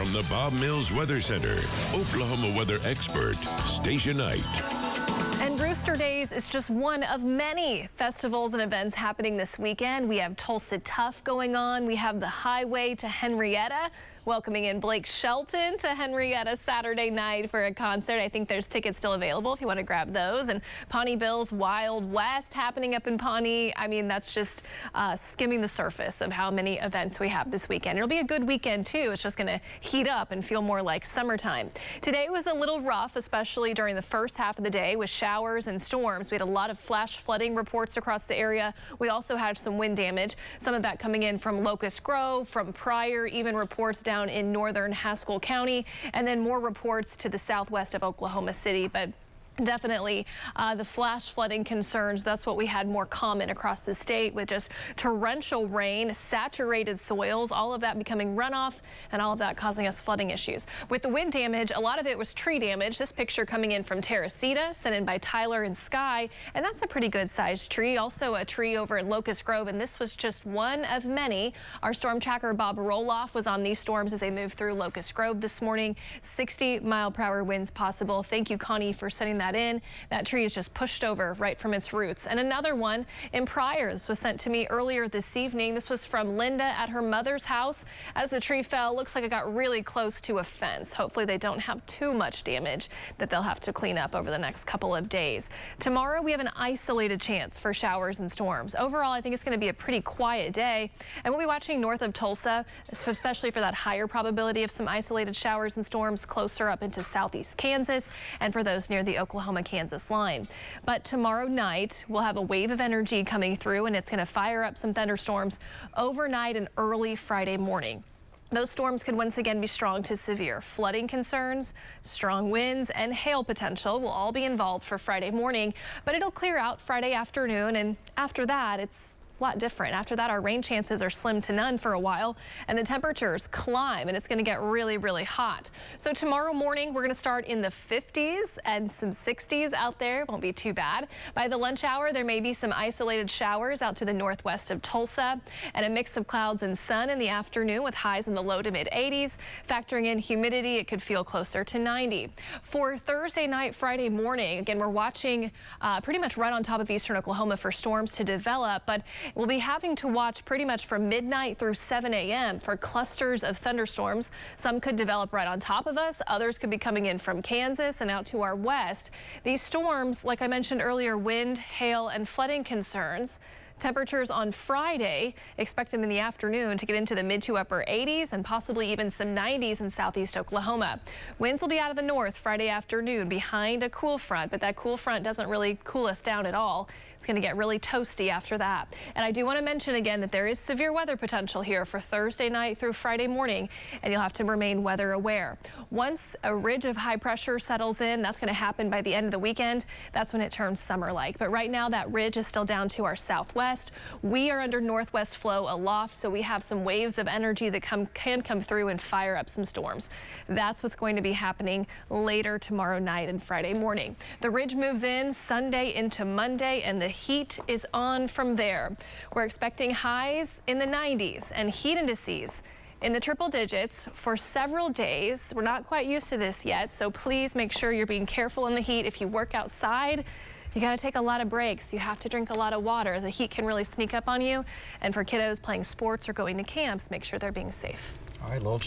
From the Bob Mills Weather Center, Oklahoma weather expert Stacia Knight. And Rooster Days is just one of many festivals and events happening this weekend. We have Tulsa Tough going on. We have the Highway to Henrietta, welcoming in Blake Shelton to Henrietta Saturday night for a concert. I think there's tickets still available if you want to grab those. And Pawnee Bill's Wild West happening up in Pawnee. I mean, that's just skimming the surface of how many events we have this weekend. It'll be a good weekend, too. It's just going to heat up and feel more like summertime. Today was a little rough, especially during the first half of the day with showers and storms. We had a lot of flash flooding reports across the area. We also had some wind damage, some of that coming in from Locust Grove, from Pryor, even reports down in northern Haskell County, and then more reports to the southwest of Oklahoma City. But definitely the flash flooding concerns, that's what we had more common across the state, with just torrential rain, saturated soils, all of that becoming runoff, and all of that causing us flooding issues. With the wind damage, a lot of it was tree damage. This picture coming in from Teresita, sent in by Tyler and Sky, and that's a pretty good sized tree. Also a tree over in Locust Grove, and this was just one of many. Our storm tracker Bob Roloff was on these storms as they moved through Locust Grove this morning. 60-mile-per-hour winds possible. Thank you, Connie, for setting that in. That tree is just pushed over right from its roots. And another one in Pryor. This was sent to me earlier this evening. This was from Linda at her mother's house. As the tree fell, looks like it got really close to a fence. Hopefully they don't have too much damage that they'll have to clean up over the next couple of days. Tomorrow we have an isolated chance for showers and storms. Overall, I think it's going to be a pretty quiet day, and we'll be watching north of Tulsa, especially for that higher probability of some isolated showers and storms closer up into southeast Kansas and for those near the Oklahoma-Kansas line. But tomorrow night, we'll have a wave of energy coming through, and it's going to fire up some thunderstorms overnight and early Friday morning. Those storms could once again be strong to severe. Flooding concerns, strong winds, and hail potential will all be involved for Friday morning, but it'll clear out Friday afternoon, and after that, it's a lot different. After that, our rain chances are slim to none for a while, and the temperatures climb, and it's going to get really, really hot. So tomorrow morning, we're going to start in the 50s and some 60s out there. Won't be too bad. By the lunch hour, there may be some isolated showers out to the northwest of Tulsa, and a mix of clouds and sun in the afternoon with highs in the low to mid 80s. Factoring in humidity, it could feel closer to 90. For Thursday night, Friday morning, again, we're watching pretty much right on top of eastern Oklahoma for storms to develop, but we'll be having to watch pretty much from midnight through 7 a.m. for clusters of thunderstorms. Some could develop right on top of us. Others could be coming in from Kansas and out to our west. These storms, like I mentioned earlier, wind, hail, and flooding concerns. Temperatures on Friday, expect them in the afternoon to get into the mid to upper 80s and possibly even some 90s in southeast Oklahoma. Winds will be out of the north Friday afternoon behind a cool front, but that cool front doesn't really cool us down at all. It's going to get really toasty after that. And I do want to mention again that there is severe weather potential here for Thursday night through Friday morning, and you'll have to remain weather aware. Once a ridge of high pressure settles in, that's going to happen by the end of the weekend. That's when it turns summer-like. But right now, that ridge is still down to our southwest. We are under northwest flow aloft, so we have some waves of energy that can come through and fire up some storms. That's what's going to be happening later tomorrow night and Friday morning. The ridge moves in Sunday into Monday, and the heat is on from there. We're expecting highs in the 90s and heat indices in the triple digits for several days. We're not quite used to this yet, so please make sure you're being careful in the heat. If you work outside, you got to take a lot of breaks. You have to drink a lot of water. The heat can really sneak up on you. And for kiddos playing sports or going to camps, make sure they're being safe. All right, little